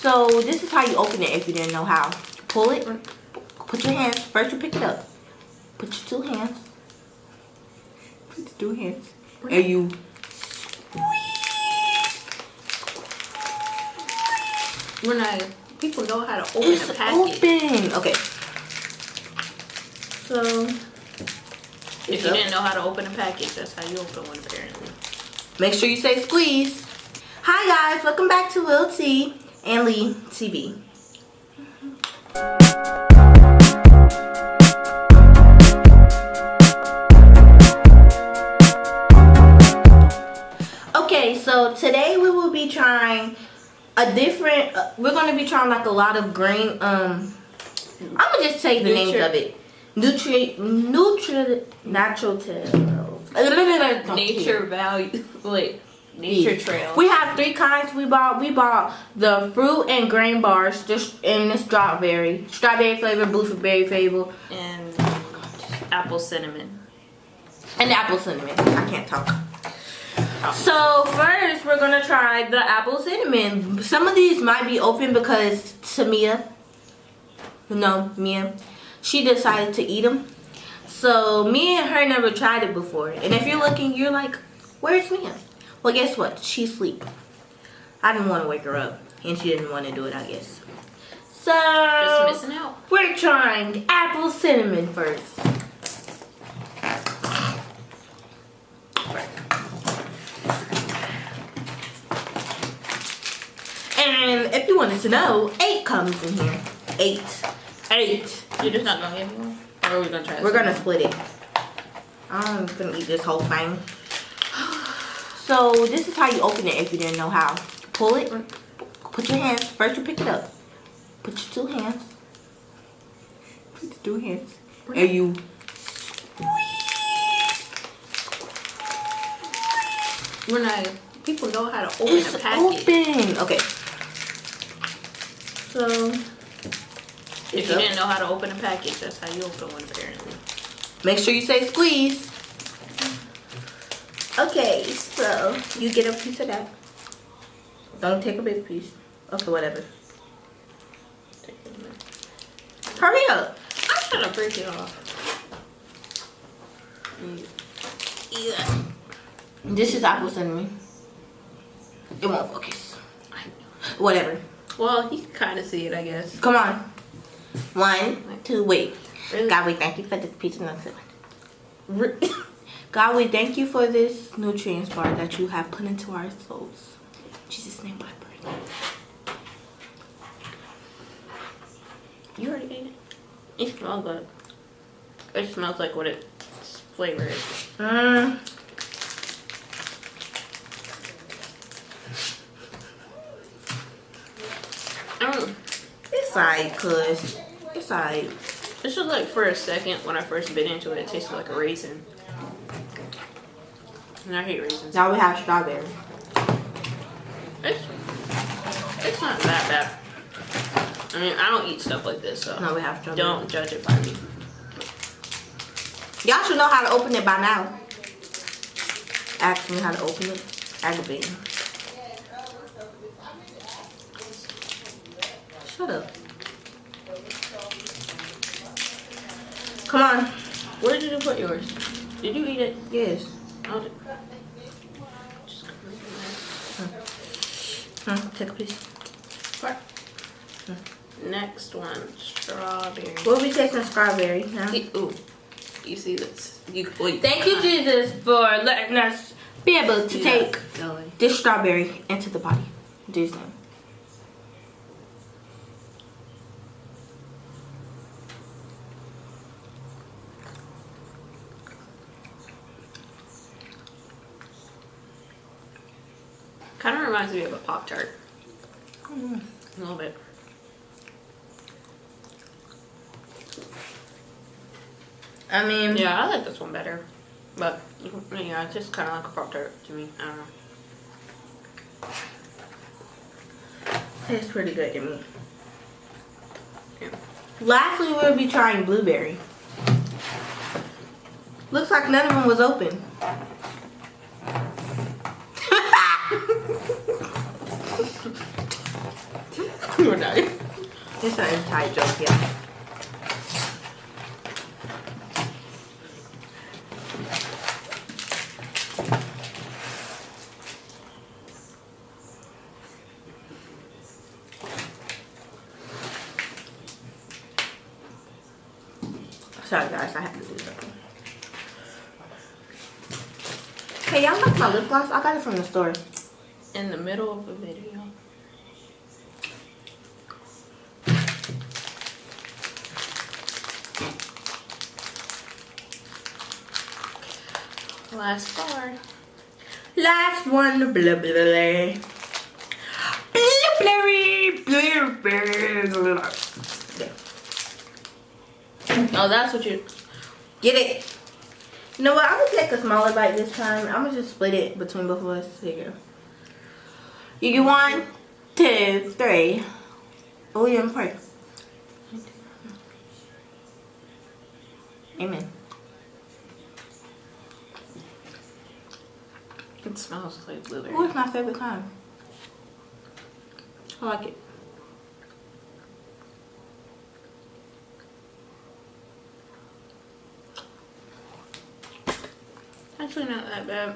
So this is how you open it if you didn't know how. Pull it. Put your hands. First you pick it up. Put your two hands. Put your two hands. And you When people know how to open a package. open. Okay. So if you didn't know how to open a package, that's how you open one apparently. Make sure you say squeeze. Hi guys, welcome back to WillT and Lee TV. Okay, so today we will be trying a different, we're going to be trying like a lot of green, I'm going to just say the names of it. Natural trails. Nature value, wait, nature trail. We have three kinds we bought. We bought the fruit and grain bars, just in the strawberry flavor, blueberry flavor, and apple cinnamon. And apple cinnamon. I can't talk. So first we're gonna try the apple cinnamon. Some of these might be open because Mia, she decided to eat them. So me and her never tried it before. And if you're looking, you're like, where's Mia? Well, guess what? She's asleep. I didn't want to wake her up, and she didn't want to do it, I guess. So just missing out. We're trying apple cinnamon first. And if you wanted to know, 8 comes in here. 8. You're just not gonna give me one? Or are we gonna try this? We're gonna split it. I'm gonna eat this whole thing. So this is how you open it if you didn't know how. Pull it. Put your hands. First you pick it up. Put your two hands. Put your two hands. And you When people know how to open a package. open. Okay. So if you didn't know how to open a package, that's how you open one apparently. make sure you say squeeze. Okay, so you get a piece of that. Don't take a big piece. Okay, whatever. Hurry up. I'm trying to break it off. Yeah. This is apple cinnamon. It won't focus. Whatever. Well, you can kind of see it, I guess. Come on. 1, 2, wait. Really? God, we thank you for this piece of nuts. God, we thank you for this nutrients bar that you have put into our souls. In Jesus' name, I pray. You already ate it. It smells good. It smells like what its flavor is. It's alright, cuz. It's alright. This was like for a second when I first bit into it, it tasted like a raisin. And I hate raisins. Now we have strawberry. It's not that bad. I mean, I don't eat stuff like this, so Now we have strawberry. don't judge it by me. Y'all should know how to open it by now. Ask me how to open it. Aggravating. Shut up. Come on. Where did you put yours? Did you eat it? Yes. Oh, Take a piece. what? Next one, strawberry. We'll be tasting strawberry now. Ooh, you see this? Wait. Thank you, Jesus, for letting us be able to take this strawberry into the body. In Jesus' name. Kind of reminds me of a Pop-Tart. A little bit. I mean, Yeah, I like this one better. But, yeah, it's just kind of like a Pop-Tart to me. I don't know. tastes pretty good to me. Yeah. Lastly, we'll be trying blueberry. Looks like none of them was open. You're not. It's an inside joke, yeah. Sorry guys, I have to do something. Hey, y'all like my lip gloss? I got it from the store. In the middle of a video. Last bar. Last one, blah blah blah. Oh, that's what you Get it? You know what? I'm gonna take a smaller bite this time. I'm gonna just split it between both of us. Here you go. You get 1, 2, 3. Oh, you didn't pray. Amen. It smells like blueberry. Oh, it's my favorite kind. I like it. Actually, not that bad.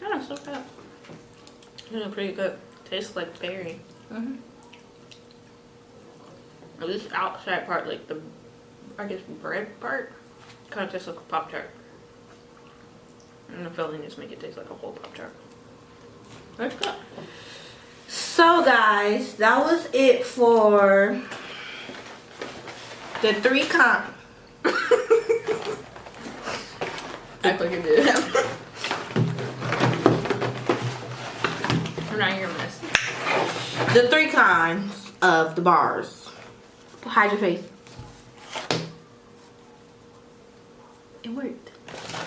Oh, not so bad. It's pretty good. Tastes like berry. This outside part, like the, I guess, bread part, kind of tastes like a Pop-Tart. And the filling just make it taste like a whole Pop-Tart. That's good. So guys, that was it for the 3 comp. Act like you did. I'm not your mess. The 3 kinds of the bars. Hide your face. It worked.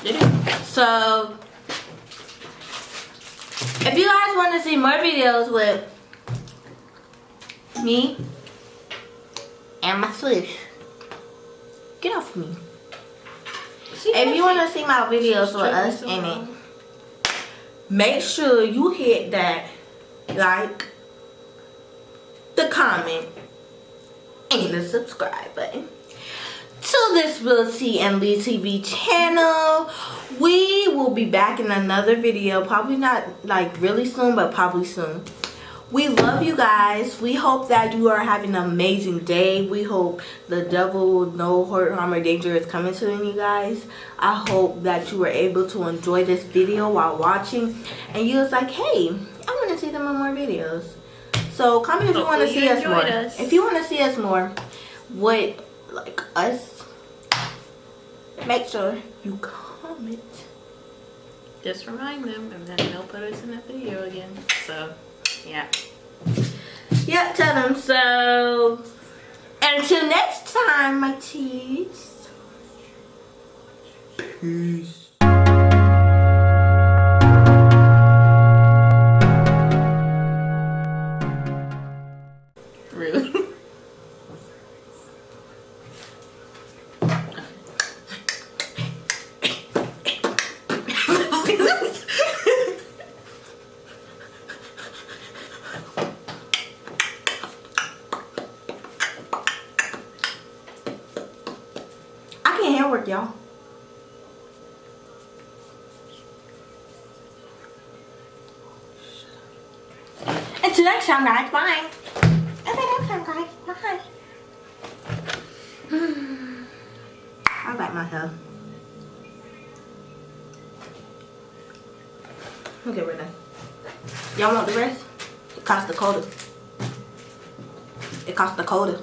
Did it? So, if you guys want to see more videos with me and my Swish, get off me. If you want to see my videos with us in it, make sure you hit that like, the comment, and the subscribe button to this WillT and Lee TV channel. We will be back in another video, probably not like really soon, but probably soon. We love you guys. We hope that you are having an amazing day. We hope the devil, no hurt, harm, or danger is coming to you guys. I hope that you were able to enjoy this video while watching, and you was like, hey, I want to see them in more videos. So comment if you want to see us more. If you want to see us more with like us, make sure you comment. Just remind them, and then they'll put us in a video again. So, yeah. Yeah, tell them. So, until next time, my teas. Peace. Really? I can't handwork, y'all. Until next time, guys. Bye. Until next time, guys. Bye. I like my hair. Okay, we're done. Y'all want the rest? It costs the quota. It costs the quota.